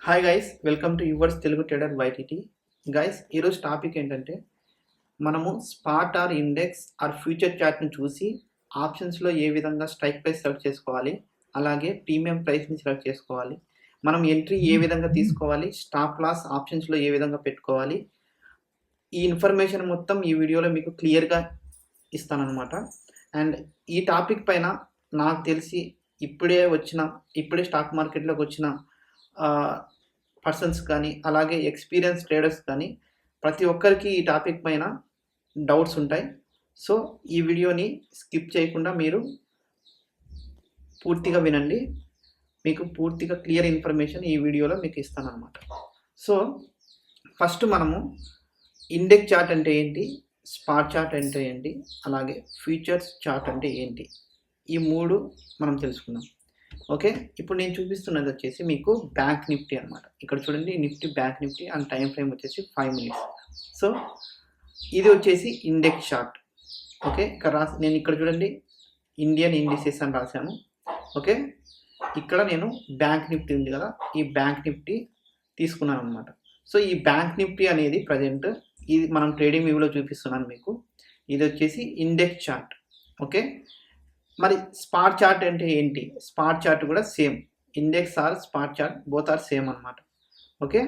Hi guys, welcome to yours Telugu trader YTT. Guys, ఈరోజు topic ఏంటంటే మనము spot or index or future చార్ట్ని చూసి ఆప్షన్స్లో ఏ విధంగా స్ట్రైక్ ప్రైస్ సెలెక్ట్ చేసుకోవాలి, అలాగే ప్రీమియం ప్రైస్ని సెలెక్ట్ చేసుకోవాలి, మనం ఎంట్రీ ఏ విధంగా తీసుకోవాలి, స్టాప్ లాస్ ఆప్షన్స్లో ఏ విధంగా పెట్టుకోవాలి, ఈ ఇన్ఫర్మేషన్ మొత్తం ఈ వీడియోలో మీకు క్లియర్గా ఇస్తానన్నమాట. అండ్ ఈ టాపిక్ పైన నాకు తెలిసి ఇప్పుడే స్టాక్ మార్కెట్లోకి వచ్చిన పర్సన్స్ కానీ, అలాగే ఎక్స్పీరియన్స్ ట్రేడర్స్ కానీ ప్రతి ఒక్కరికి ఈ టాపిక్ పైన డౌట్స్ ఉంటాయి. సో ఈ వీడియోని స్కిప్ చేయకుండా మీరు పూర్తిగా వినండి. మీకు పూర్తిగా క్లియర్ ఇన్ఫర్మేషన్ ఈ వీడియోలో మీకు ఇస్తానన్నమాట. సో ఫస్ట్ మనము ఇండెక్స్ చార్ట్ అంటే ఏంటి, స్పాట్ చార్ట్ అంటే ఏంటి, అలాగే ఫ్యూచర్స్ చార్ట్ అంటే ఏంటి, ఈ మూడు మనం తెలుసుకుందాం. ఓకే, ఇప్పుడు నేను చూపిస్తున్నది వచ్చేసి మీకు బ్యాంక్ నిఫ్టీ అనమాట. ఇక్కడ చూడండి, Nifty bank Nifty and time frame వచ్చేసి 5 minutes. సో ఇది వచ్చేసి ఇండెక్స్ చార్ట్. ఓకే, నేను ఇక్కడ చూడండి ఇండియన్ ఇండిసెస్ అని రాశాను. ఓకే, ఇక్కడ నేను బ్యాంక్ నిఫ్టీ ఉంది కదా, ఈ బ్యాంక్ నిఫ్టీ తీసుకున్నాను అనమాట. సో ఈ బ్యాంక్ నిఫ్టీ అనేది ప్రజెంట్ ఇది మనం ట్రేడింగ్ వ్యూలో చూపిస్తున్నాను మీకు. ఇది వచ్చేసి ఇండెక్స్ చార్ట్. ఓకే, మరి స్పాట్ చార్ట్ అంటే ఏంటి? స్పాట్ చార్ట్ కూడా same, index or spot chart both are same అనమాట. ఓకే,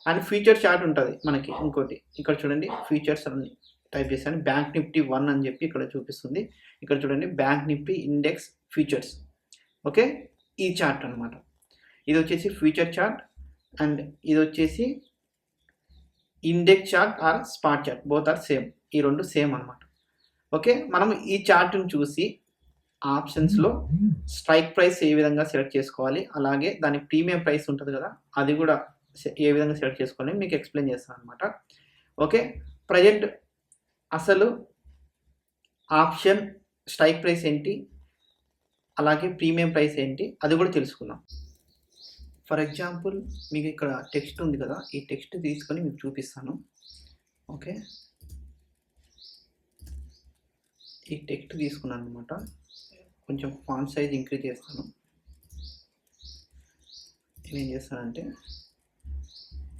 అండ్ ఫ్యూచర్ చార్ట్ ఉంటుంది మనకి ఇంకోటి. ఇక్కడ చూడండి, ఫ్యూచర్స్ అని టైప్ చేశాను, బ్యాంక్ నిఫ్టీ 1 అని చెప్పి ఇక్కడ చూపిస్తుంది. ఇక్కడ చూడండి, bank Nifty index futures. Okay, ఈ చార్ట్ అనమాట. ఇది వచ్చేసి ఫ్యూచర్ చార్ట్ అండ్ ఇది వచ్చేసి index chart or spot chart, both are same. ఈ రెండు సేమ్ అనమాట. ఓకే, మనం ఈ చార్ట్ని చూసి ఆప్షన్స్లో స్ట్రైక్ ప్రైస్ ఏ విధంగా సెలెక్ట్ చేసుకోవాలి, అలాగే దాని ప్రీమియం ప్రైస్ ఉంటుంది కదా, అది కూడా ఏ విధంగా సెలెక్ట్ చేసుకోవాలి మీకు ఎక్స్ప్లెయిన్ చేస్తాను అనమాట. ఓకే, ప్రజెంట్ అసలు ఆప్షన్ స్ట్రైక్ ప్రైస్ ఏంటి, అలాగే ప్రీమియం ప్రైస్ ఏంటి, అది కూడా తెలుసుకుందాం. ఫర్ ఎగ్జాంపుల్ మీకు ఇక్కడ టెక్స్ట్ ఉంది కదా, ఈ టెక్స్ట్ తీసుకొని మీకు చూపిస్తాను. ఓకే, ఈ టెక్స్ట్ తీసుకున్నాను అనమాట. కొంచెం ఫాంట్ సైజ్ ఇంక్రీజ్ చేస్తాను. నేనేం చేస్తానంటే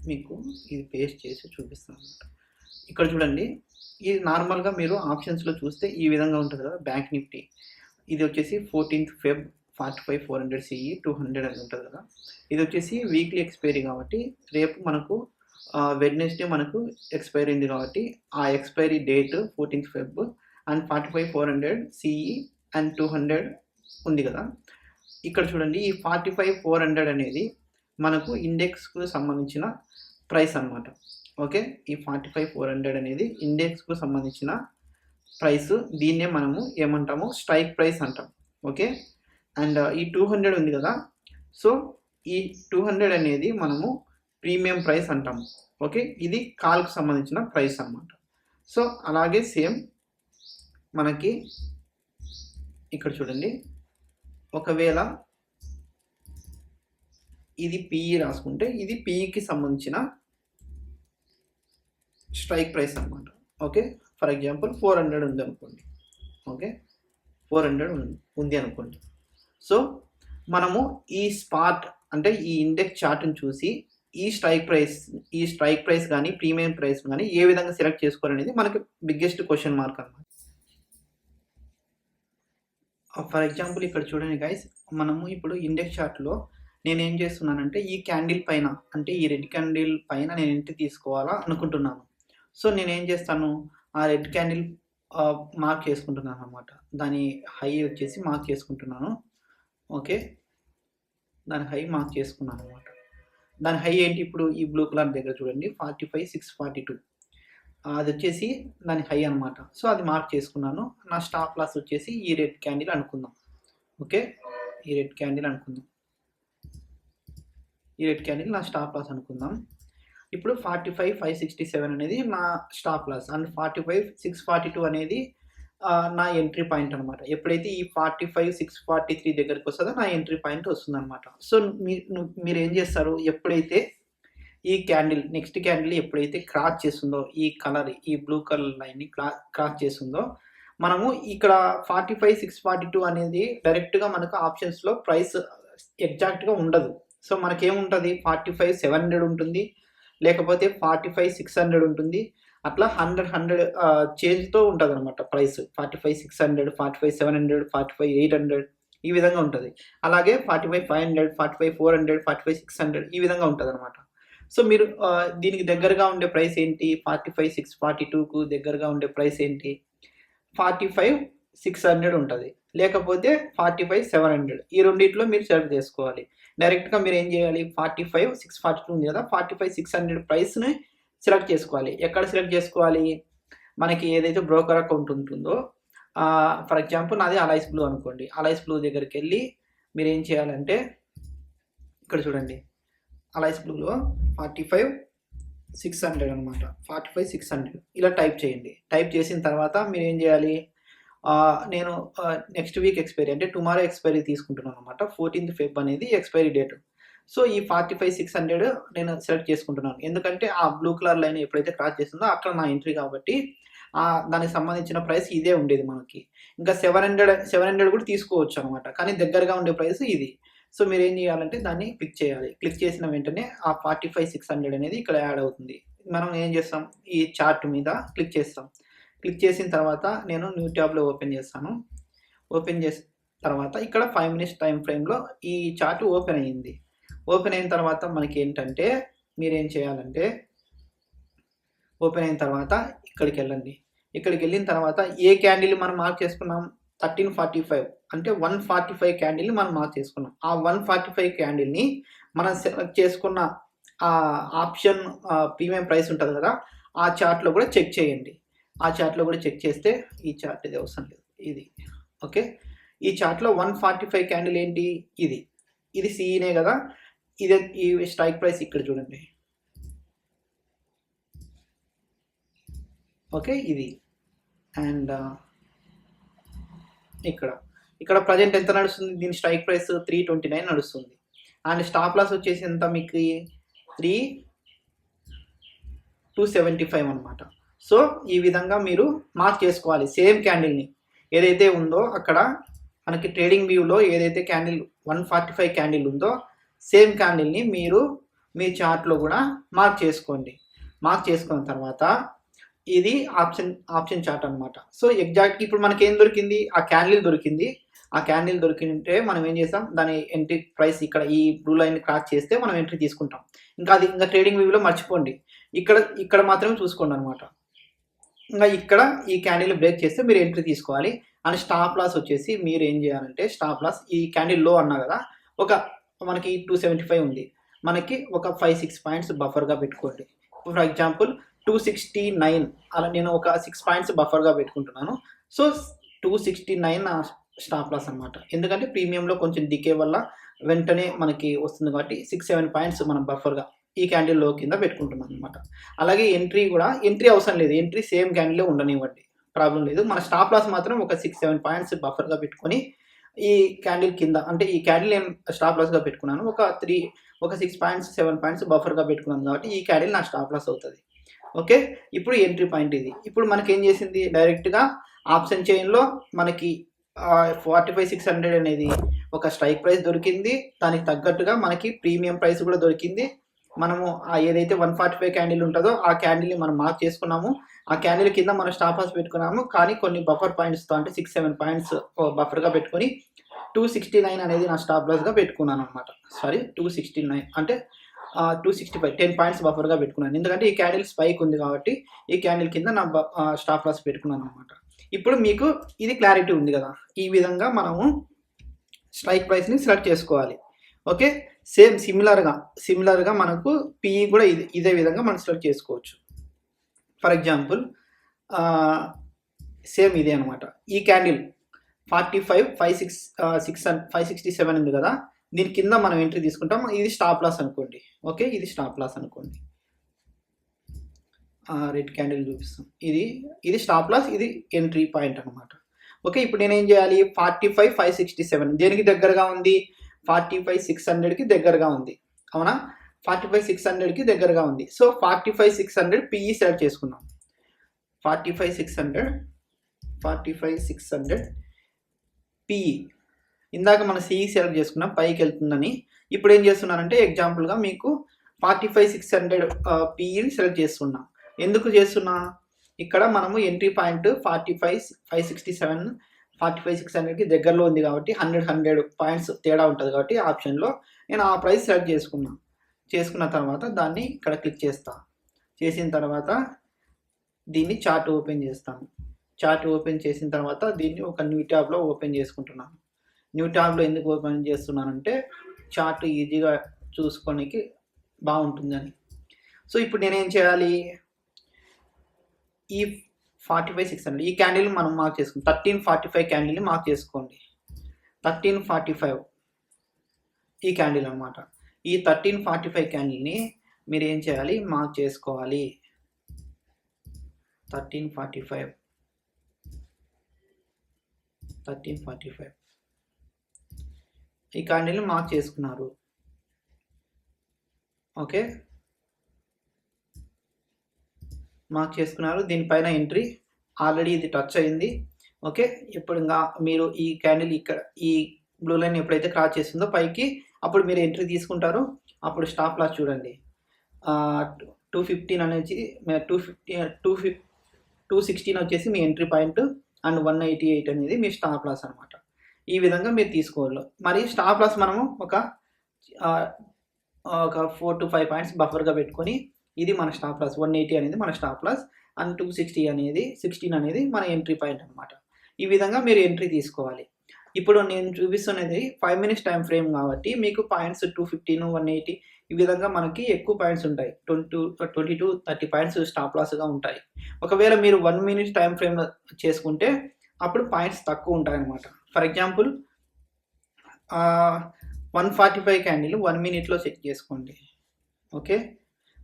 మీకు ఇది పేస్ట్ చేసి చూపిస్తాను అనమాట. ఇక్కడ చూడండి, ఇది నార్మల్గా మీరు ఆప్షన్స్లో చూస్తే ఈ విధంగా ఉంటుంది కదా బ్యాంక్ నిఫ్టీ. ఇది వచ్చేసి 14th Feb 45,400 CE 200 అని ఉంటుంది కదా. ఇది వచ్చేసి వీక్లీ ఎక్స్పైరీ కాబట్టి రేపు మనకు వెడ్నెస్డే మనకు ఎక్స్పైరీ ఉంది కాబట్టి ఆ expiry date 14th Feb and 45,400 CE and 200 ఉంది కదా. ఇక్కడ చూడండి, ఈ 45,400 అనేది మనకు ఇండెక్స్కు సంబంధించిన ప్రైస్ అనమాట. ఓకే, ఈ 45,400 అనేది ఇండెక్స్కు సంబంధించిన ప్రైస్. దీన్నే మనము ఏమంటాము, స్ట్రైక్ ప్రైస్ అంటాం. ఓకే, అండ్ ఈ 200 ఉంది కదా, సో ఈ 200 అనేది మనము ప్రీమియం ప్రైస్ అంటాము. ఓకే, ఇది కాల్కు సంబంధించిన ప్రైస్ అనమాట. సో అలాగే సేమ్ మనకి ఇక్కడ చూడండి, ఒకవేళ ఇది పిఈ రాసుకుంటే ఇది పిఈకి సంబంధించిన స్ట్రైక్ ప్రైస్ అనమాట. ఓకే, ఫర్ ఎగ్జాంపుల్ 400 ఉంది అనుకోండి. ఓకే, 400 ఉంది అనుకోండి. సో మనము ఈ స్పాట్ అంటే ఈ ఇండెక్స్ చార్ట్ని చూసి ఈ స్ట్రైక్ ప్రైస్ కానీ ప్రీమియం ప్రైస్ కానీ ఏ విధంగా సెలెక్ట్ చేసుకోవాలనేది మనకి బిగ్గెస్ట్ క్వశ్చన్ మార్క్ అనమాట. ఫర్ ఎగ్జాంపుల్ ఇక్కడ చూడండి గైస్, మనము ఇప్పుడు ఇండెక్స్ చార్ట్లో నేను ఏం చేస్తున్నానంటే ఈ క్యాండిల్ పైన, అంటే ఈ రెడ్ క్యాండిల్ పైన నేను ఎంట్రీ తీసుకోవాలా అనుకుంటున్నాను. సో నేను ఏం చేస్తాను, ఆ రెడ్ క్యాండిల్ మార్క్ చేసుకుంటున్నాను అనమాట. దాని హై వచ్చేసి మార్క్ చేసుకుంటున్నాను. ఓకే, దాని హై మార్క్ చేసుకున్నాను అనమాట. దాని హై ఏంటి, ఇప్పుడు ఈ బ్లూ కలర్ దగ్గర చూడండి 45,642, అది వచ్చేసి దాని హై అనమాట. సో అది మార్క్ చేసుకున్నాను. నా స్టాప్ లాస్ వచ్చేసి ఈ రెడ్ క్యాండిల్ అనుకుందాం. ఓకే, ఈ రెడ్ క్యాండిల్ అనుకుందాం, ఈ రెడ్ క్యాండిల్ నా స్టాప్ లాస్ అనుకుందాం. ఇప్పుడు 45,567 అనేది నా స్టాప్ లాస్ అండ్ 45,642 అనేది నా ఎంట్రీ పాయింట్ అనమాట. ఎప్పుడైతే ఈ 45,643 దగ్గరికి వస్తుందో నా ఎంట్రీ పాయింట్ వస్తుంది అనమాట. సో మీరు ఏం చేస్తారు, ఎప్పుడైతే ఈ క్యాండిల్ నెక్స్ట్ క్యాండిల్ ఎప్పుడైతే క్రాస్ చేస్తుందో, ఈ కలర్ ఈ బ్లూ కలర్ లైన్ని క్రాస్ చేస్తుందో, మనము ఇక్కడ 45,642 అనేది డైరెక్ట్గా మనకు ఆప్షన్స్లో ప్రైస్ ఎగ్జాక్ట్గా ఉండదు. సో మనకేముంటుంది 45,700 ఉంటుంది, లేకపోతే 45,600 ఉంటుంది. అట్లా 100 చేంజ్‌తో ఉంటదనమాట ప్రైస్. 45,600, 45,700, 45,800 ఈ విధంగా ఉంటది. అలాగే 45,500, 45,400, 45,600 ఈ విధంగా ఉంటదనమాట. సో మీరు దీనికి దగ్గరగా ఉండే ప్రైస్ ఏంటి? 45,642కు దగ్గరగా ఉండే ప్రైస్ ఏంటి? 45,600 ఉంటది. లేకపోతే 45,700 ఈ రెండిట్లో మీరు సెలెక్ట్ చేసుకోవాలి. డైరెక్ట్‌గా మీరు ఏం చేయాలి? 45,642 ఉంది కదా! 45,600 ప్రైస్‌ని సెలెక్ట్ చేసుకోవాలి. ఎక్కడ సెలెక్ట్ చేసుకోవాలి? మనకి ఏదైతే బ్రోకర్ అకౌంట్ ఉంటుందో ఫర్ ఎగ్జాంపుల్ నాది అలైస్ బ్లూ అనుకోండి. అలైస్ బ్లూ దగ్గరికెళ్ళి మీరేం చేయాలంటే ఇక్కడ చూడండి. అలైస్ బ్లూలో 45,600 అనమాట. 45,600 ఇలా టైప్ చేయండి. టైప్ చేసిన తర్వాత మీరేం చేయాలి? నేను నెక్స్ట్ వీక్ ఎక్స్‌పైరీ అంటే టుమారో ఎక్స్‌పైరీ తీసుకుంటున్నాను అనమాట. 14th Feb అనేది ఎక్స్‌పైరీ డేట్. సో ఈ 45,600 నేను సెలెక్ట్ చేసుకుంటున్నాను. ఎందుకంటే ఆ బ్లూ కలర్ లైన్ ఎప్పుడైతే క్రాస్ చేస్తుందో అక్కడ నా ఎంట్రీ కాబట్టి దానికి సంబంధించిన ప్రైస్ ఇదే ఉండేది మనకి. ఇంకా 700 కూడా తీసుకోవచ్చు అనమాట. కానీ దగ్గరగా ఉండే ప్రైస్ ఇది. సో మీరేం చేయాలంటే దాన్ని క్లిక్ చేయాలి. క్లిక్ చేసిన వెంటనే ఆ 45,600 అనేది ఇక్కడ యాడ్ అవుతుంది. మనం ఏం చేస్తాం? ఈ చార్ట్ మీద క్లిక్ చేస్తాం. క్లిక్ చేసిన తర్వాత నేను న్యూ ట్యాబ్‌లో ఓపెన్ చేస్తాను. ఓపెన్ చేసిన తర్వాత ఇక్కడ 5 మినిట్స్ టైమ్ ఫ్రేమ్‌లో ఈ చార్ట్ ఓపెన్ అయ్యింది. ఓపెన్ అయిన తర్వాత మనకేంటంటే మీరేం చేయాలంటే ఓపెన్ అయిన తర్వాత ఇక్కడికెళ్ళండి. ఇక్కడికెళ్ళిన తర్వాత ఏ క్యాండిల్ మనం మార్క్ చేసుకున్నాం? 1345 అంటే 145 క్యాండిల్‌ని మనం మార్క్ చేసుకున్నాం. ఆ 145 క్యాండిల్‌ని మనం సెలెక్ట్ చేసుకున్న ఆప్షన్ ప్రీమియం ప్రైస్ ఉంటది కదా! ఆ చార్ట్‌లో కూడా చెక్ చేయండి. ఆ చార్ట్‌లో కూడా చెక్ చేస్తే ఈ చార్ట్ ఇది అవసరం లేదు. ఇది. ఓకే. ఈ చార్ట్‌లో 145 క్యాండిల్ ఏంటి? ఇది. ఇది సీనే కదా! ఈ స్ట్రైక్ ప్రైస్ ఇక్కడ చూడండి. ఓకే. ఇది. అండ్ ఇక్కడ ప్రజెంట్ ఎంత నడుస్తుంది? దీని స్ట్రైక్ ప్రైస్ 329 నడుస్తుంది. అండ్ స్టాప్ లాస్ వచ్చేసి ఎంత మీకు 275 అనమాట. సో ఈ విధంగా మీరు మార్క్ చేసుకోవాలి. సేమ్ క్యాండిల్‌ని ఏదైతే ఉందో అక్కడ మనకి ట్రేడింగ్ వ్యూలో ఏదైతే క్యాండిల్ 145 క్యాండిల్ ఉందో సేమ్ క్యాండిల్‌ని మీరు మీ చార్ట్‌లో కూడా మార్క్ చేసుకోండి. మార్క్ చేసుకున్న తర్వాత ఇది ఆప్షన్ చార్ట్ అనమాట. సో ఎగ్జాక్ట్ ఇప్పుడు మనకేం దొరికింది? ఆ క్యాండిల్ దొరికింది. ఆ క్యాండిల్ దొరికింటే మనం ఏం చేస్తాం? దాని ఎంట్రీ ప్రైస్ ఇక్కడ ఈ బ్లూ లైన్ క్రాస్ చేస్తే మనం ఎంట్రీ తీసుకుంటాం. ఇంకా ట్రేడింగ్ వ్యూలో మర్చిపోండి. ఇక్కడ మాత్రమే చూసుకోండి అనమాట. ఇక్కడ ఈ క్యాండిల్ బ్రేక్ చేస్తే మీరు ఎంట్రీ తీసుకోవాలి. అండ్ స్టాప్ లాస్ వచ్చేసి మీరు ఏం చేయాలంటే స్టాప్ లాస్ ఈ క్యాండిల్ లో అన్నా కదా! మనకి 275 ఉంది. మనకి ఒక 5-6 పాయింట్స్ బఫర్‌గా పెట్టుకోండి. ఫర్ ఎగ్జాంపుల్ 269 అలా నేను ఒక 6 పాయింట్స్ బఫర్‌గా పెట్టుకుంటున్నాను. సో 269 నా స్టాప్ లాస్ అనమాట. ఎందుకంటే ప్రీమియంలో కొంచెం డికే వల్ల వెంటనే మనకి వస్తుంది కాబట్టి 6-7 పాయింట్స్ మనం బఫర్‌గా ఈ క్యాండిల్ లో కింద పెట్టుకుంటున్నాను అనమాట. అలాగే ఎంట్రీ అవసరం లేదు. ఎంట్రీ సేమ్ క్యాండిల్ ఉండనివ్వండి. ప్రాబ్లం లేదు. మన స్టాప్ లాస్ మాత్రం ఒక 6-7 పాయింట్స్ బఫర్‌గా పెట్టుకొని ఈ క్యాండిల్ కింద అంటే ఈ క్యాండిల్ నేను స్టాప్ లాస్‌గా పెట్టుకున్నాను. ఒక 6 పాయింట్స్ 7 పాయింట్స్ బఫర్‌గా పెట్టుకున్నాను కాబట్టి ఈ క్యాండిల్ నా స్టాప్ లాస్ అవుతది. ఓకే. ఇప్పుడు ఎంట్రీ పాయింట్ ఇది. ఇప్పుడు మనకేం చేసింది? డైరెక్ట్‌గా ఆప్షన్ చైన్‌లో మనకి 45,600 అనేది ఒక స్ట్రైక్ ప్రైస్ దొరికింది. దానికి తగ్గట్టుగా మనకి ప్రీమియం ప్రైస్ కూడా దొరికింది. మనము ఏదైతే 145 క్యాండిల్ ఉంటదో ఆ క్యాండిల్‌ని మనం మార్క్ చేసుకున్నాము. ఆ క్యాండిల్ కింద మనం స్టాప్ లాస్ పెట్టుకున్నాము. కానీ కొన్ని బఫర్ పాయింట్స్‌తో అంటే 6-7 పాయింట్స్ బఫర్‌గా పెట్టుకొని 269 అనేది నా స్టాప్ లాస్‌గా పెట్టుకున్నాను అనమాట. సారీ 269 అంటే 265 10 పాయింట్స్ బఫర్‌గా పెట్టుకున్నాను. ఎందుకంటే ఈ క్యాండిల్ స్పైక్ ఉంది కాబట్టి ఈ క్యాండిల్ కింద నా స్టాప్ లాస్ పెట్టుకున్నాను అనమాట. ఇప్పుడు మీకు ఇది క్లారిటీ ఉంది కదా! ఈ విధంగా మనము స్ట్రైక్ ప్రైస్‌ని సెలెక్ట్ చేసుకోవాలి. ఓకే. సేమ్ సిమిలర్‌గా మనకు పీఈ కూడా ఇదే విధంగా మనం సెలెక్ట్ చేసుకోవచ్చు. ఫర్ ఎగ్జాంపుల్ సేమ్ ఇదే అనమాట. ఈ క్యాండిల్ 567 ఉంది కదా! దీని కింద మనం ఎంట్రీ తీసుకుంటాం. ఇది స్టాప్ లాస్ అనుకోండి. ఓకే. ఇది స్టాప్ లాస్ అనుకోండి. రెడ్ క్యాండిల్ చూపిస్తాం. ఇది స్టాప్ లాస్, ఇది ఎంట్రీ పాయింట్ అనమాట. ఓకే. ఇప్పుడు నేనేం చేయాలి? 45,567 దేనికి దగ్గరగా ఉంది? 45,600కి దగ్గరగా ఉంది. అవునా? 45,600కి దగ్గరగా ఉంది. సో 45,600 పీఈ సెలెక్ట్ చేసుకున్నాం. 45,600 పీఈ ఇందాక మనం సిఈ సెలెక్ట్ చేసుకున్నాం పైకి వెళ్తుందని. ఇప్పుడు ఏం చేస్తున్నానంటే ఎగ్జాంపుల్గా మీకు 45,600 పీఈని సెలెక్ట్ చేస్తున్నా. ఎందుకు చేస్తున్నా, ఇక్కడ మనము ఎంట్రీ పాయింట్ 45,567 45,600కి దగ్గరలో ఉంది కాబట్టి 100 పాయింట్స్ తేడా ఉంటుంది కాబట్టి ఆప్షన్లో నేను ఆ ప్రైస్ సెలెక్ట్ చేసుకున్న తర్వాత దాన్ని ఇక్కడ క్లిక్ చేసిన తర్వాత దీన్ని చార్ట్ ఓపెన్ చేస్తాను. చార్ట్ ఓపెన్ చేసిన తర్వాత దీన్ని ఒక న్యూ ట్యాబ్లో ఓపెన్ చేసుకుంటున్నాను. న్యూ ట్యాబ్లో ఎందుకు ఓపెన్ చేస్తున్నానంటే చార్ట్ ఈజీగా చూసుకోనికి బాగుంటుందని. సో ఇప్పుడు నేనేం చేయాలి, ఈ 45,600 ఈ క్యాండిల్ మనం మార్క్ చేసుకోండి. 1345 క్యాండిల్ని మార్క్ చేసుకోండి. 1345 ఈ క్యాండిల్ అనమాట. ఈ 1345 క్యాండిల్ని మీరు ఏం చేయాలి, మార్క్ చేసుకోవాలి. 1345 ఈ క్యాండిల్ని మార్క్ చేసుకున్నారు. ఓకే, మార్క్ చేసుకున్నారు. దీనిపైన ఎంట్రీ ఆల్రెడీ ఇది టచ్ అయింది. ఓకే, ఇప్పుడు ఇంకా మీరు ఈ క్యాండిల్ ఇక్కడ ఈ బ్లూ లైన్ ఎప్పుడైతే క్రాస్ చేస్తుందో పైకి, అప్పుడు మీరు ఎంట్రీ తీసుకుంటారు. అప్పుడు స్టాప్ లాస్ చూడండి, 215 అనేది 216 వచ్చేసి మీ ఎంట్రీ పాయింట్ అండ్ 188 అనేది మీ స్టాప్ లాస్ అనమాట. ఈ విధంగా మీరు తీసుకోవాలి. మరి స్టాప్ లాస్ మనము ఒక 4 to 5 పాయింట్స్ బఫర్గా పెట్టుకొని, ఇది మన స్టాప్ లాస్ 180 అనేది మన స్టాప్ లాస్ అండ్ 16 అనేది మన ఎంట్రీ పాయింట్ అనమాట. ఈ విధంగా మీరు ఎంట్రీ తీసుకోవాలి. ఇప్పుడు నేను చూపిస్తున్నది 5 minutes టైం ఫ్రేమ్ కాబట్టి మీకు పాయింట్స్ 215 180 ఈ విధంగా మనకి ఎక్కువ పాయింట్స్ ఉంటాయి. 20 to 30 పాయింట్స్ స్టాప్ లాస్గా ఉంటాయి. ఒకవేళ మీరు 1 minute టైం ఫ్రేమ్ చేసుకుంటే అప్పుడు పాయింట్స్ తక్కువ ఉంటాయి అనమాట. For example 145 candle 1 minute set చేసుకోండి. ఓకే,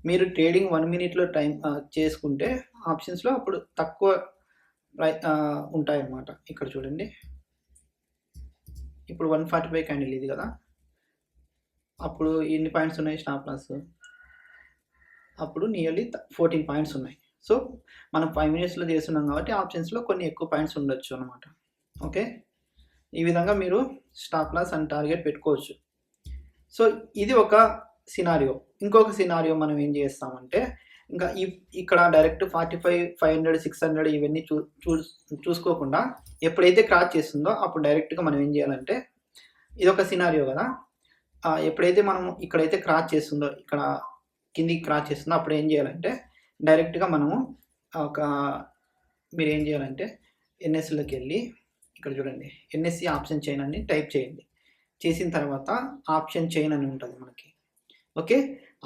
మీరు ట్రేడింగ్ 1 minute టైం చేసుకుంటే ఆప్షన్స్లో అప్పుడు తక్కువ ఉంటాయన్నమాట. ఇక్కడ చూడండి, ఇప్పుడు 145 క్యాండిల్ ఇది కదా, అప్పుడు ఎన్ని పాయింట్స్ ఉన్నాయి స్టాప్ లాస్, అప్పుడు నియర్లీ 14 పాయింట్స్ ఉన్నాయి. సో మనం 5 minutes చేస్తున్నాం కాబట్టి ఆప్షన్స్లో కొన్ని ఎక్కువ పాయింట్స్ ఉండొచ్చు అనమాట. ఓకే, ఈ విధంగా మీరు స్టాప్ లాస్ అండ్ టార్గెట్ పెట్టుకోవచ్చు. సో ఇది ఒక సినారియో. ఇంకొక సినారియో మనం ఏం చేస్తామంటే, ఇంకా ఇక్కడ డైరెక్ట్ 45 500 600 ఇవన్నీ చూసుకోకుండా ఎప్పుడైతే క్రాస్ చేస్తుందో అప్పుడు డైరెక్ట్గా మనం ఏం చేయాలంటే, ఇది ఒక సినారియో కదా, ఎప్పుడైతే మనం ఇక్కడైతే క్రాస్ చేస్తుందో, ఇక్కడ కిందికి క్రాస్ చేస్తుందో అప్పుడు ఏం చేయాలంటే డైరెక్ట్గా మనము మీరు ఏం చేయాలంటే ఎన్ఎస్లోకి వెళ్ళి ఇక్కడ చూడండి, ఎన్ఎస్సి ఆప్షన్ చైన్ అని టైప్ చేయండి. చేసిన తర్వాత ఆప్షన్ చైన్ అని ఉంటుంది మనకి. ఓకే,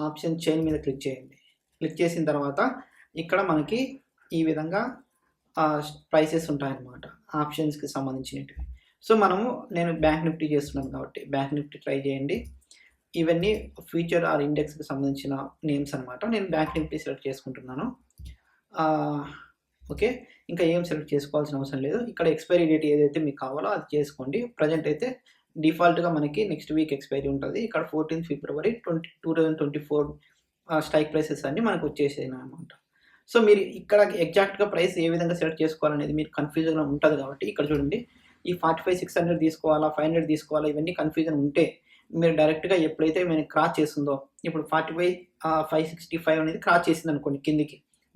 ఆప్షన్ చైన్ మీద క్లిక్ చేయండి. క్లిక్ చేసిన తర్వాత ఇక్కడ మనకి ఈ విధంగా ప్రైసెస్ ఉంటాయన్నమాట ఆప్షన్స్కి సంబంధించినవి. సో నేను బ్యాంక్ నిఫ్టీ చేస్తున్నాను కాబట్టి బ్యాంక్ నిఫ్టీ ట్రై చేయండి. ఇవన్నీ ఫ్యూచర్ ఆర్ ఇండెక్స్కి సంబంధించిన నేమ్స్ అనమాట. నేను బ్యాంక్ నిఫ్టీ సెలెక్ట్ చేసుకుంటున్నాను. ఓకే, ఇంకా ఏం సెలెక్ట్ చేసుకోవాల్సిన అవసరం లేదు. ఇక్కడ ఎక్స్పైరీ డేట్ ఏదైతే మీకు కావాలో అది చేసుకోండి. ప్రజెంట్ అయితే డిఫాల్ట్గా మనకి నెక్స్ట్ వీక్ ఎక్స్పైరీ ఉంటుంది. ఇక్కడ 14 February 2024 స్ట్రైక్ ప్రైసెస్ అన్నీ మనకు వచ్చేసాయి అనమాట. సో మీరు ఇక్కడ ఎగ్జాక్ట్గా ప్రైస్ ఏ విధంగా సెలెక్ట్ చేసుకోవాలనేది మీరు కన్ఫ్యూజన్గా ఉంటుంది కాబట్టి ఇక్కడ చూడండి, ఈ 45 600 తీసుకోవాలా 500 తీసుకోవాలా ఇవన్నీ కన్ఫ్యూజన్ ఉంటే మీరు డైరెక్ట్గా ఎప్పుడైతే మేము క్రాస్ చేస్తుందో, ఇప్పుడు 45 565 అనేది క్రాస్ చేసింది అనుకోండి,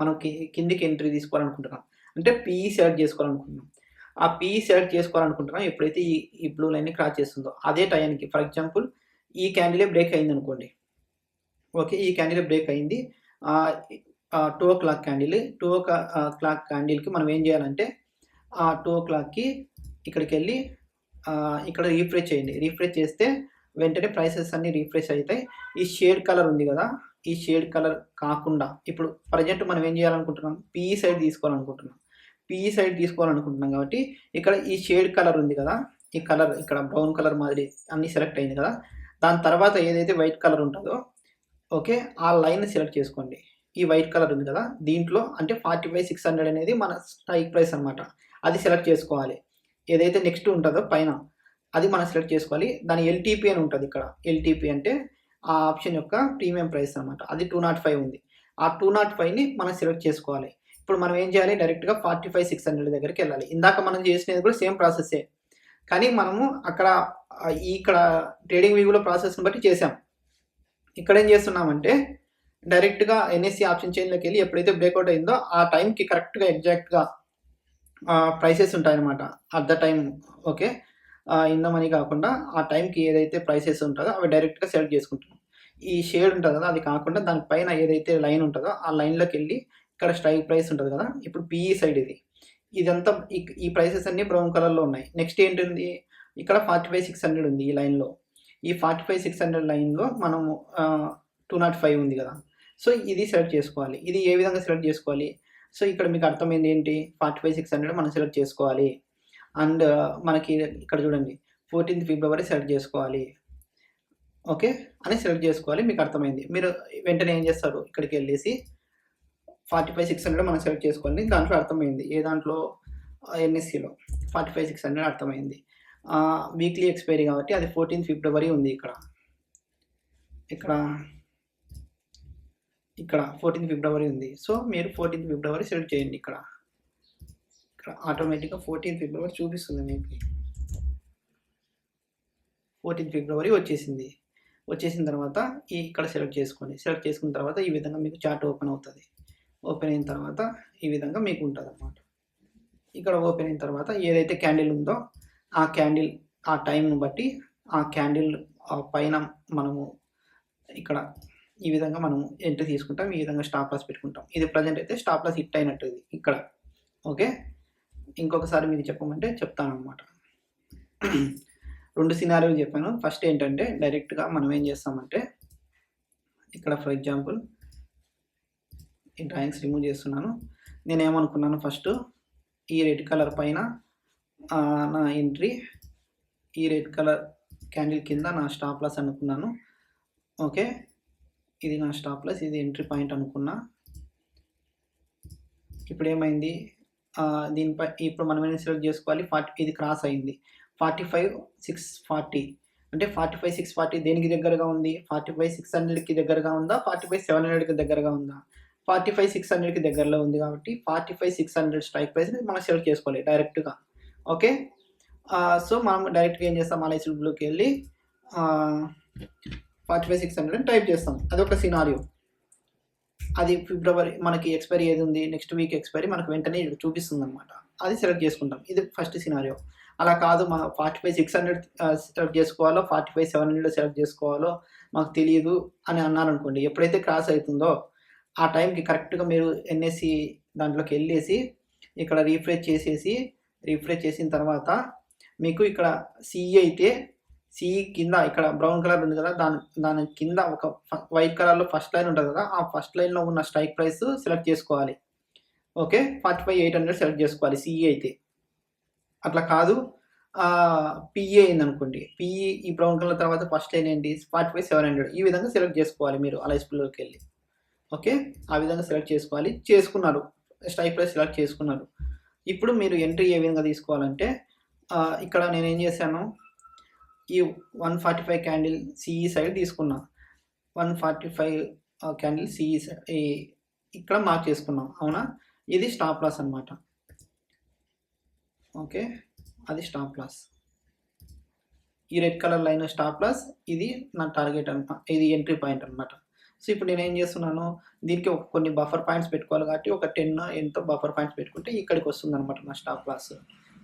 మనం కిందికి ఎంట్రీ తీసుకోవాలనుకుంటున్నాం అంటే పీఈ సెలెక్ట్ చేసుకోవాలనుకుంటున్నాం. ఆ పీఈ సెలెక్ట్ చేసుకోవాలనుకుంటున్నాం ఎప్పుడైతే ఈ బ్లూ లైన్ని క్రాస్ చేస్తుందో అదే టైంకి, ఫర్ ఎగ్జాంపుల్ ఈ క్యాండిలే బ్రేక్ అయింది అనుకోండి. ఓకే, ఈ క్యాండిల్ బ్రేక్ అయింది 2 o'clock క్యాండిల్. 2 o'clock క్యాండిల్కి మనం ఏం చేయాలంటే 2 o'clockకి ఇక్కడికి వెళ్ళి ఇక్కడ రీఫ్రెష్ చేయండి. రీఫ్రెష్ చేస్తే వెంటనే ప్రైసెస్ అన్నీ రీఫ్రెష్ అవుతాయి. ఈ షేడ్ కలర్ ఉంది కదా, ఈ షేడ్ కలర్ కాకుండా ఇప్పుడు ప్రజెంట్ మనం ఏం చేయాలనుకుంటున్నాం, పీఈ సైడ్ తీసుకోవాలనుకుంటున్నాం కాబట్టి ఇక్కడ ఈ షేడ్ కలర్ ఉంది కదా, ఈ కలర్ ఇక్కడ బ్రౌన్ కలర్ మాదిరి అన్నీ సెలెక్ట్ అయింది కదా, దాని తర్వాత ఏదైతే వైట్ కలర్ ఉంటుందో ఓకే ఆ లైన్ సెలెక్ట్ చేసుకోండి. ఈ వైట్ కలర్ ఉంది కదా, దీంట్లో అంటే 45 600 అనేది మన స్ట్రైక్ ప్రైస్ అనమాట. అది సెలెక్ట్ చేసుకోవాలి. ఏదైతే నెక్స్ట్ ఉంటుందో పైన అది మనం సెలెక్ట్ చేసుకోవాలి. దాని ఎల్టీపీ అని ఉంటుంది. ఇక్కడ ఎల్టీపీ అంటే ఆ ఆప్షన్ యొక్క ప్రీమియం ప్రైస్ అనమాట. అది 205 ఉంది. ఆ 205ని మనం సెలెక్ట్ చేసుకోవాలి. ఇప్పుడు మనం ఏం చేయాలి, డైరెక్ట్గా 45 600 దగ్గరికి వెళ్ళాలి. ఇందాక మనం చేసినది కూడా సేమ్ ప్రాసెస్సే. కానీ మనము అక్కడ ఇక్కడ ట్రేడింగ్ వ్యూలో ప్రాసెస్ని బట్టి చేసాం. ఇక్కడ ఏం చేస్తున్నామంటే డైరెక్ట్గా ఎన్ఎస్సి ఆప్షన్ చైన్లోకి వెళ్ళి ఎప్పుడైతే బ్రేక్అవుట్ అయిందో ఆ టైంకి కరెక్ట్గా ఎగ్జాక్ట్గా ప్రైసెస్ ఉంటాయన్నమాట at the time. Okay, in the money కాకుండా ఆ టైంకి ఏదైతే ప్రైసెస్ ఉంటుందో అవి డైరెక్ట్గా సెలెక్ట్ చేసుకుంటున్నాం. ఈ షేడ్ ఉంటుంది కదా, అది కాకుండా దానిపైన ఏదైతే లైన్ ఉంటుందో ఆ లైన్లోకి వెళ్ళి ఇక్కడ స్ట్రైక్ ప్రైస్ ఉంటుంది కదా, ఇప్పుడు పిఈ సైడ్ ఇదంతా ఈ ప్రైసెస్ అన్నీ బ్రౌన్ కలర్లో ఉన్నాయి. నెక్స్ట్ ఏంటింది, ఇక్కడ 45,600 ఉంది ఈ లైన్లో. ఈ 45,600 లైన్లో మనము 205 ఉంది కదా, సో ఇది సెలెక్ట్ చేసుకోవాలి. ఇది ఏ విధంగా సెలెక్ట్ చేసుకోవాలి? సో ఇక్కడ మీకు అర్థమైంది ఏంటి, 45,600 మనం సెలెక్ట్ చేసుకోవాలి. అండ్ మనకి ఇక్కడ చూడండి 14th ఫిబ్రవరి సెలెక్ట్ చేసుకోవాలి. ఓకే అని సెలెక్ట్ చేసుకోవాలి. మీకు అర్థమైంది. మీరు వెంటనే ఏం చేస్తారు, ఇక్కడికి వెళ్ళేసి 45,600 మనం సెలెక్ట్ చేసుకోవాలి. దాంట్లో అర్థమైంది, ఏ దాంట్లో ఎన్ఎస్సిలో 45,600 అర్థమైంది. వీక్లీ ఎక్స్పైరీ కాబట్టి అది 14th ఫిబ్రవరి ఉంది. ఇక్కడ 14th ఫిబ్రవరి ఉంది. సో మీరు 14th ఫిబ్రవరి సెలెక్ట్ చేయండి. ఇక్కడ ఆటోమేటిక్గా 14th ఫిబ్రవరి చూపిస్తుంది మీకు. 14th ఫిబ్రవరి వచ్చేసిన తర్వాత ఇక్కడ సెలెక్ట్ చేసుకోండి. సెలెక్ట్ చేసుకున్న తర్వాత ఈ విధంగా మీకు చార్ట్ ఓపెన్ అవుతుంది. ఓపెన్ అయిన తర్వాత ఈ విధంగా మీకు ఉంటుంది అన్నమాట. ఇక్కడ ఓపెన్ అయిన తర్వాత ఏదైతే క్యాండిల్ ఉందో ఆ క్యాండిల్ ఆ టైంను బట్టి ఆ క్యాండిల్ పైన మనము ఇక్కడ ఈ విధంగా మనము ఎంట్రీ తీసుకుంటాం. ఈ విధంగా స్టాప్ లాస్ పెట్టుకుంటాం. ఇది ప్రజెంట్ అయితే స్టాప్ లాస్ హిట్ అయినట్టు ఇది ఇక్కడ. ఓకే, ఇంకొకసారి మీకు చెప్పమంటే చెప్తాను అనమాట. 2 సినారియోలు చెప్పాను. ఫస్ట్ ఏంటంటే డైరెక్ట్గా మనం ఏం చేస్తామంటే ఇక్కడ ఫర్ ఎగ్జాంపుల్ ఈ డ్రాయింగ్స్ రిమూవ్ చేస్తున్నాను. నేనేమనుకున్నాను, ఫస్ట్ ఈ రెడ్ కలర్ పైన నా ఎంట్రీ, ఈ రెడ్ కలర్ క్యాండిల్ కింద నా స్టాప్ లాస్ అనుకున్నాను. ఓకే, ఇది నా స్టాప్ లాస్, ఇది ఎంట్రీ పాయింట్ అనుకున్నా. ఇప్పుడు ఏమైంది, దీనిపై ఇప్పుడు మనం ఏం సెలెక్ట్ చేసుకోవాలి, ఇది క్రాస్ అయింది. 45,640 అంటే 45,640 దేనికి దగ్గరగా ఉంది, 45,600కి దగ్గరగా ఉందా, 45,700కి దగ్గరగా ఉందా? 45,600కి దగ్గరలో ఉంది కాబట్టి 45,600 స్ట్రైక్ ప్రైస్ని మనం సెలెక్ట్ చేసుకోవాలి డైరెక్ట్గా. ఓకే, సో మనం డైరెక్ట్గా ఏం చేస్తాం, అలైసిల్ బ్లూకి వెళ్ళి 45,600 అని టైప్ చేస్తాం. అదొక సినారియో. అది ఫిబ్రవరి మనకి ఎక్స్పైరీ ఏది ఉంది, నెక్స్ట్ వీక్ ఎక్స్పైరీ మనకు వెంటనే చూపిస్తుంది అనమాట. అది సెలెక్ట్ చేసుకుంటాం. ఇది ఫస్ట్ సినారియో. అలా కాదు, మనం 45,600 సెలెక్ట్ చేసుకోవాలో 45,700 సెలెక్ట్ చేసుకోవాలో మాకు తెలియదు అని అన్నారనుకోండి. ఎప్పుడైతే క్రాస్ అవుతుందో ఆ టైంకి కరెక్ట్గా మీరు ఎన్ఎస్సి దాంట్లోకి వెళ్ళేసి ఇక్కడ రీఫ్రెష్ చేసిన తర్వాత మీకు ఇక్కడ సిఈ అయితే సిఈ కింద ఇక్కడ బ్రౌన్ కలర్ ఉంది కదా, దాని కింద ఒక వైట్ కలర్లో ఫస్ట్ లైన్ ఉంటుంది కదా, ఆ ఫస్ట్ లైన్లో ఉన్న స్ట్రైక్ ప్రైస్ సెలెక్ట్ చేసుకోవాలి. ఓకే, 45,800 సెలెక్ట్ చేసుకోవాలి సిఈ అయితే. అట్లా కాదు, పిఏ అయింది అనుకోండి, పిఈ ఈ బ్రౌన్ కలర్ తర్వాత ఫస్ట్ లైన్ ఏంటి 45,700, ఈ విధంగా సెలెక్ట్ చేసుకోవాలి మీరు అలైస్పుల్లోకి వెళ్ళి. ఓకే, ఆ విధంగా సెలెక్ట్ చేసుకున్నారు, స్ట్రైక్ ప్రైస్ సెలెక్ట్ చేసుకున్నారు. ఇప్పుడు మీరు ఎంట్రీ ఏ విధంగా తీసుకోవాలంటే ఇక్కడ నేను ఏం చేశాను, ఈ 145 క్యాండిల్ సిఈ సైడ్ తీసుకున్నా. 145 క్యాండిల్ సిఈ ఇక్కడ మార్క్ చేసుకున్నాం. అవునా, ఇది స్టాప్ లాస్ అనమాట. ఓకే, అది స్టాప్ లాస్. ఈ red colour line stop loss, ఇది నా టార్గెట్ అనమాట, ఇది ఎంట్రీ పాయింట్ అనమాట. సో ఇప్పుడు నేను ఏం చేస్తున్నాను, దీనికి కొన్ని బఫర్ పాయింట్స్ పెట్టుకోవాలి కాబట్టి ఒక 10 ఎంతో బఫర్ పాయింట్స్ పెట్టుకుంటే ఇక్కడికి వస్తుంది అనమాట నా స్టాప్ లాస్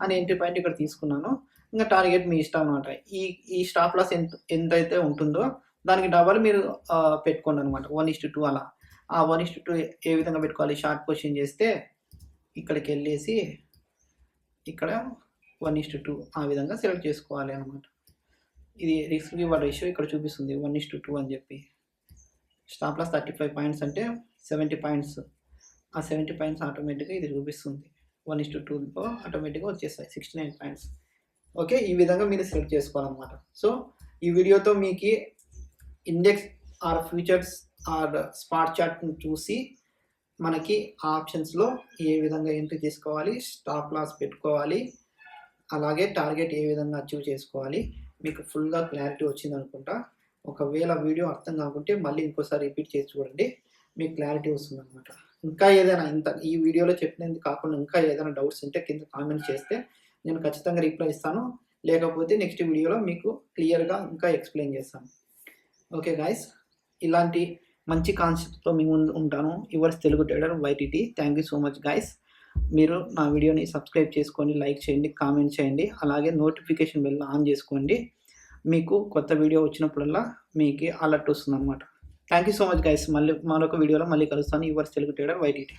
అని. ఎంట్రీ పాయింట్ ఇక్కడ తీసుకున్నాను. ఇంకా టార్గెట్ మీ ఇష్టం అనమాట. ఈ స్టాప్ లాస్ ఎంతైతే ఉంటుందో దానికి డబల్ మీరు పెట్టుకోండి అనమాట, 1:2 అలా. ఆ 1:2 ఏ విధంగా పెట్టుకోవాలి, షార్ట్ పొజిషన్ చేస్తే ఇక్కడికి వెళ్ళేసి ఇక్కడ 1:2 ఆ విధంగా సెలెక్ట్ చేసుకోవాలి అనమాట. ఇది రిస్క్ రివార్డ్ రేషియో ఇక్కడ చూపిస్తుంది 1:2 అని చెప్పి. స్టాప్ లాస్ 35 పాయింట్స్ అంటే 70 పాయింట్స్. ఆ 70 పాయింట్స్ ఆటోమేటిక్గా ఇది చూపిస్తుంది. 1:2లో ఆటోమేటిక్గా వచ్చేస్తాయి 69 పాయింట్స్. ఓకే, ఈ విధంగా మీరు సెలెక్ట్ చేసుకోవాలన్నమాట. సో ఈ వీడియోతో మీకు index or futures or spot చార్ట్ని చూసి మనకి ఆప్షన్స్లో ఏ విధంగా ఎంట్రీ తీసుకోవాలి, స్టాప్ లాస్ పెట్టుకోవాలి, అలాగే టార్గెట్ ఏ విధంగా అచీవ్ చేసుకోవాలి మీకు ఫుల్గా క్లారిటీ వచ్చింది అనుకుంటా. ఒకవేళ వీడియో అర్థం కాకుంటే మళ్ళీ ఇంకోసారి రిపీట్ చేసి చూడండి, మీకు క్లారిటీ వస్తుంది అనమాట. ఇంకా ఏదైనా ఈ వీడియోలో చెప్పినది కాకుండా ఇంకా ఏదైనా డౌట్స్ ఉంటే కింద కామెంట్ చేస్తే నేను ఖచ్చితంగా రిప్లై ఇస్తాను. లేకపోతే నెక్స్ట్ వీడియోలో మీకు క్లియర్గా ఇంకా ఎక్స్ప్లెయిన్ చేస్తాను. ఓకే గాయస్, ఇలాంటి మంచి కాన్సెప్ట్తో మీ ముందు ఉంటాను. Yours Telugu trader YTT. Thank you so much guys. మీరు నా వీడియోని సబ్స్క్రైబ్ చేసుకొని లైక్ చేయండి, కామెంట్ చేయండి, అలాగే నోటిఫికేషన్ బెల్ ఆన్ చేసుకోండి. మీకు కొత్త వీడియో వచ్చినప్పుడల్లా మీకు అలర్ట్ వస్తుంది అనమాట. Thank you so much guys. మళ్ళీ మరొక వీడియోలో మళ్ళీ కలుస్తాను. Yours Telugu trader వైటీటీ.